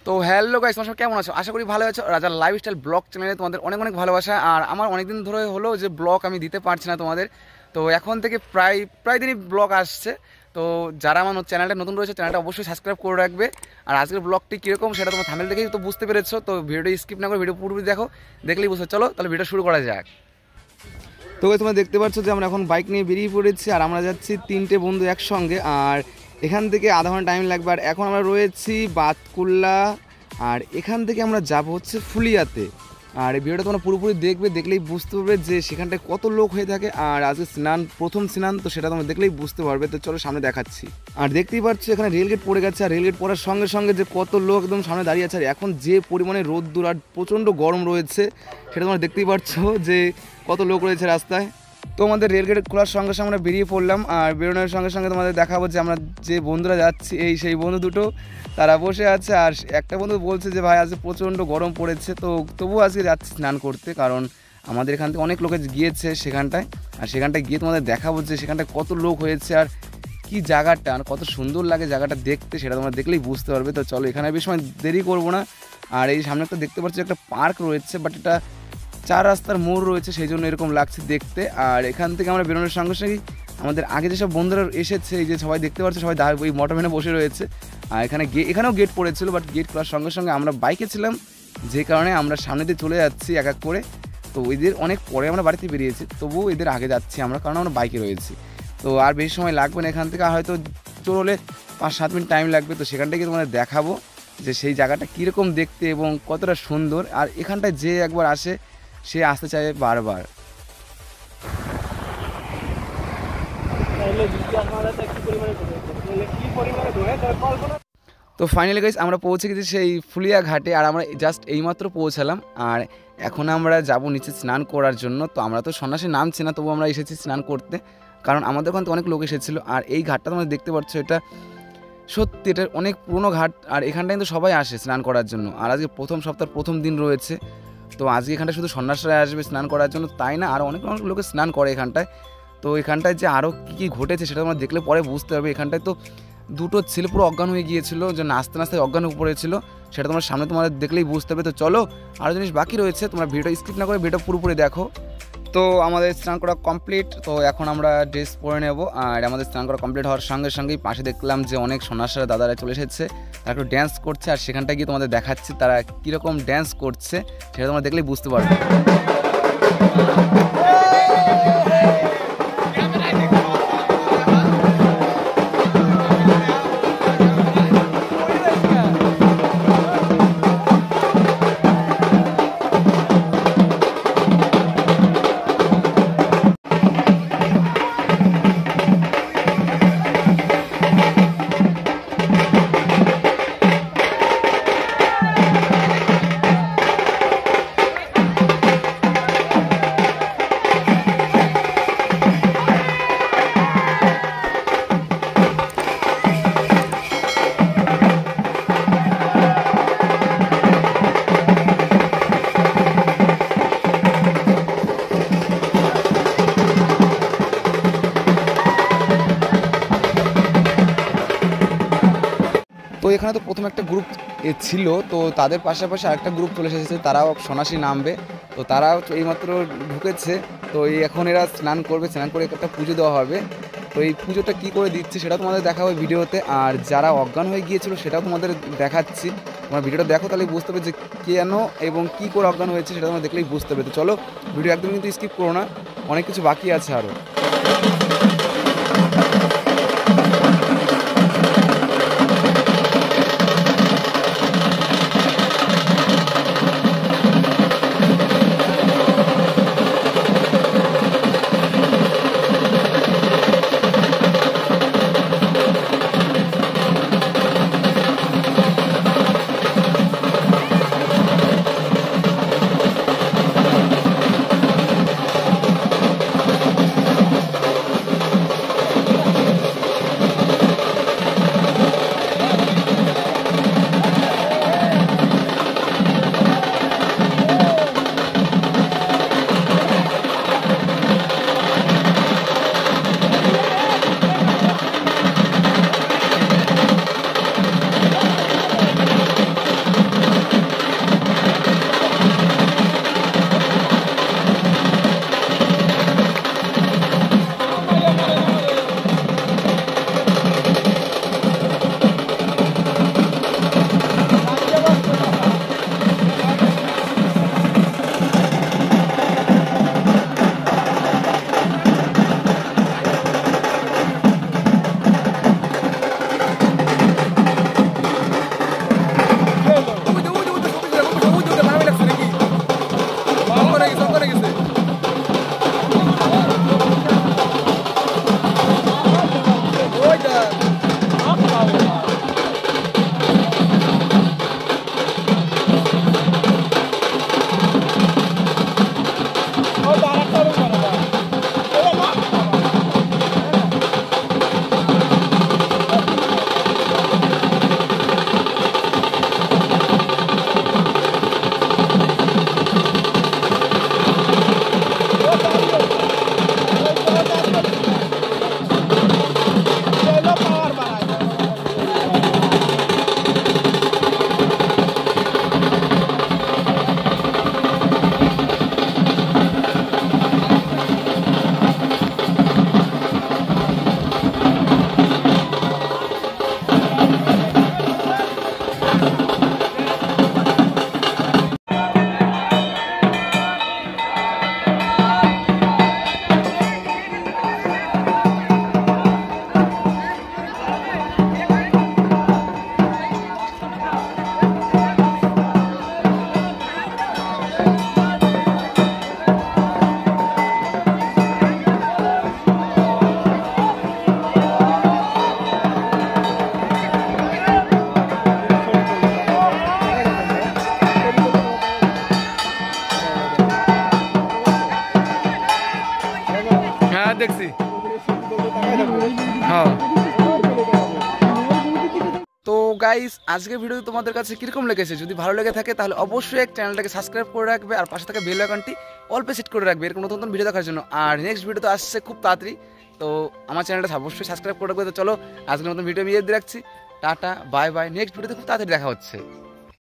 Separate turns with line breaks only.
তো hello guys, তোমরা কেমন আছো? আশা করি ভালো আছো। রাজা লাইফস্টাইল ব্লগ চ্যানেলে তোমাদের অনেক অনেক ভালোবাসা। আর আমার অনেকদিন ধরে হলো যে ব্লগ আমি দিতে পারছি না তোমাদের। তো এখন থেকে প্রায় দিনই ব্লগ আসছে। তো যারা আমার চ্যানেলটা নতুন রয়েছে, চ্যানেলটা অবশ্যই সাবস্ক্রাইব করে রাখবে। আর আজকের ব্লগটি কীরকম সেটা তোমার থাম্বনেল দেখেই তো বুঝতে পেরেছো। তো ভিডিওটা স্কিপ না করে ভিডিও পুরোপুরি দেখো, দেখলেই বুঝতে। চলো তাহলে ভিডিও শুরু করা যাক। তো তোমরা দেখতে পাচ্ছ যে আমরা এখন বাইক নিয়ে বেরিয়ে পড়েছি, আর আমরা যাচ্ছি তিনটে বন্ধু একসঙ্গে। আর এখান থেকে আধা ঘন্টা টাইম লাগবে। আর এখন আমরা রয়েছি বাতকুল্লা, আর এখান থেকে আমরা যাব হচ্ছে ফুলিয়াতে। আর এই ভিডিওটা তোমরা পুরোপুরি দেখবে, দেখলেই বুঝতে পারবে যে সেখানটায় কত লোক হয়ে থাকে। আর আজকে প্রথম স্নান, তো সেটা তোমরা দেখলেই বুঝতে পারবে। তো চলো সামনে দেখাচ্ছি। আর দেখতেই পাচ্ছ এখানে রেলগেট পড়ে গেছে, আর রেলগেট পড়ার সঙ্গে সঙ্গে যে কত লোক একদম সামনে দাঁড়িয়ে আছে। আর এখন যে পরিমাণে রোদ্দুর আর প্রচণ্ড গরম রয়েছে সেটা তোমরা দেখতেই পাচ্ছ যে কত লোক রয়েছে রাস্তায়। তো আমাদের রেলগেট খোলার সঙ্গে সঙ্গে আমরা বেরিয়ে পড়লাম। আর বেরোনোর সঙ্গে সঙ্গে তোমাদের দেখাবো যে আমরা যে বন্ধুরা যাচ্ছি, সেই বন্ধু দুটো তারা বসে আছে। আর একটা বন্ধু বলছে যে ভাই আজকে প্রচণ্ড গরম পড়েছে, তো তবুও আজকে যাচ্ছি স্নান করতে, কারণ আমাদের এখান থেকে অনেক লোকে গিয়েছে সেখানটায়। আর সেখানটায় গিয়ে তোমাদের দেখাবো যে সেখানটায় কত লোক হয়েছে আর কি জায়গাটা, আর কত সুন্দর লাগে জায়গাটা দেখতে, সেটা তোমরা দেখলেই বুঝতে পারবে। তো চলো, এখানে বেশ সময় দেরি করবো না। আর এই সামনে একটা দেখতে পাচ্ছি একটা পার্ক রয়েছে, বাট এটা 4 রাস্তার মোড় রয়েছে, সেই জন্য এরকম লাগছে দেখতে। আর এখান থেকে আমরা বেরোনোর সঙ্গে সঙ্গেই আমাদের আগে যেসব বন্ধুরা এসেছে, এই যে সবাই দেখতে পাচ্ছে, সবাই ওই মোটরভ্যানে বসে রয়েছে। আর এখানেও গেট পড়েছিল, বাট গেট খোলার সঙ্গে সঙ্গে আমরা বাইকে ছিলাম, যে কারণে আমরা সামনে দিয়ে চলে যাচ্ছি এক এক করে। তো এদের অনেক পরে আমরা বাড়িতে বেরিয়েছি, তবুও এদের আগে যাচ্ছি আমরা, কারণ আমরা বাইকে রয়েছি। তো আর বেশি সময় লাগবে না এখান থেকে, হয়তো চলে হলে 5-7 মিনিট টাইম লাগবে। তো সেখানটায় গিয়ে তোমাদের দেখাবো যে সেই জায়গাটা কীরকম দেখতে এবং কতটা সুন্দর। আর এখানটায় যে একবার আসে সে আসতে চায় বারবার। তো ফাইনালি গাইস আমরা পৌঁছে গেছি সেই ফুলিয়া ঘাটে, আর আমরা জাস্ট এইমাত্র পৌঁছালাম। আর এখন আমরা যাব নিচে স্নান করার জন্য। তো আমরা তো সন্ন্যাসী নামছি না, তবু আমরা এসেছি স্নান করতে, কারণ আমাদের ওখান থেকে অনেক লোক এসেছিলো। আর এই ঘাটটা তোমরা দেখতে পাচ্ছ, এটা সত্যি এটা অনেক পুরনো ঘাট। আর এখানটায় কিন্তু সবাই আসে স্নান করার জন্য। আর আজকে প্রথম সপ্তাহের প্রথম দিন রয়েছে। তো আজকে এখানটায় শুধু সন্ন্যাসীরা আসবে স্নান করার জন্য তাই না, আরও অনেক লোকে স্নান করে এখানটায়। তো এখানটায় যে আরও কী ঘটেছে সেটা তোমরা দেখলে পরে বুঝতে পারবে। এখানটায় তো দুটো ছেলে পুরো অজ্ঞান হয়ে গিয়েছিল, যে নাচতে নাচতে অজ্ঞান হয়ে পড়েছিল, সেটা তোমার সামনে তোমাদের দেখলেই বুঝতে হবে। তো চলো, আরও জিনিস বাকি রয়েছে, তোমরা ভিডিওটা স্কিপ না করে ভিডিওটা পুরোপুরি দেখো। তো আমাদের স্নান করা কমপ্লিট। তো এখন আমরা ড্রেস পরে নেব। আর আমাদের স্নান করা কমপ্লিট হওয়ার সঙ্গে সঙ্গেই পাশে দেখলাম যে অনেক সন্ন্যাসীরা দাদারা চলে এসেছে, তারা একটু ড্যান্স করছে। আর সেখানটা গিয়ে তোমাদের দেখাচ্ছি তারা কীরকম ড্যান্স করছে, সেটা তোমরা দেখলেই বুঝতে পারবে। তো এখানে তো প্রথম একটা গ্রুপ ছিল, তো তাদের পাশাপাশি আরেকটা গ্রুপ চলে এসেছে, তারাও সন্ন্যাসী নামবে। তো তারাও এইমাত্র ঢুকেছে। তো এখন এরা স্নান করবে, স্নান করে একটা পুজো দেওয়া হবে। তো এই পুজোটা কী করে দিচ্ছে সেটাও তোমাদের দেখাবো ভিডিওতে। আর যারা অজ্ঞান হয়ে গিয়েছিল সেটাও তোমাদের দেখাচ্ছি। তোমরা ভিডিওটা দেখো, তাহলে বুঝতে হবে যে কেন এবং কী করে অজ্ঞান হয়েছে, সেটা তোমরা দেখলেই বুঝতে হবে। তো চলো, ভিডিও একদম কিন্তু স্কিপ করো না, অনেক কিছু বাকি আছে আরও। দেখছি হ্যাঁ। তো গাইস আজকের ভিডিও তোমাদের কাছে কিরকম লেগেছে, যদি ভালো লেগে থাকে তাহলে অবশ্যই চ্যানেলটাকে সাবস্ক্রাইব করে রাখবে আর পাশে থাকা বেল আইকনটি অল পে সেট করে রাখবে এরকম নতুন নতুন ভিডিও দেখার জন্য। আর নেক্সট ভিডিও তো আসছে খুব তাড়াতাড়ি, তো আমার চ্যানেলটা অবশ্যই সাবস্ক্রাইব করে রাখবে। তো চলো আজকের নতুন ভিডিও আমি দিয়ে রাখছি, টাটা বাই বাই, নেক্সট ভিডিওতে খুব তাড়াতাড়ি দেখা হচ্ছে।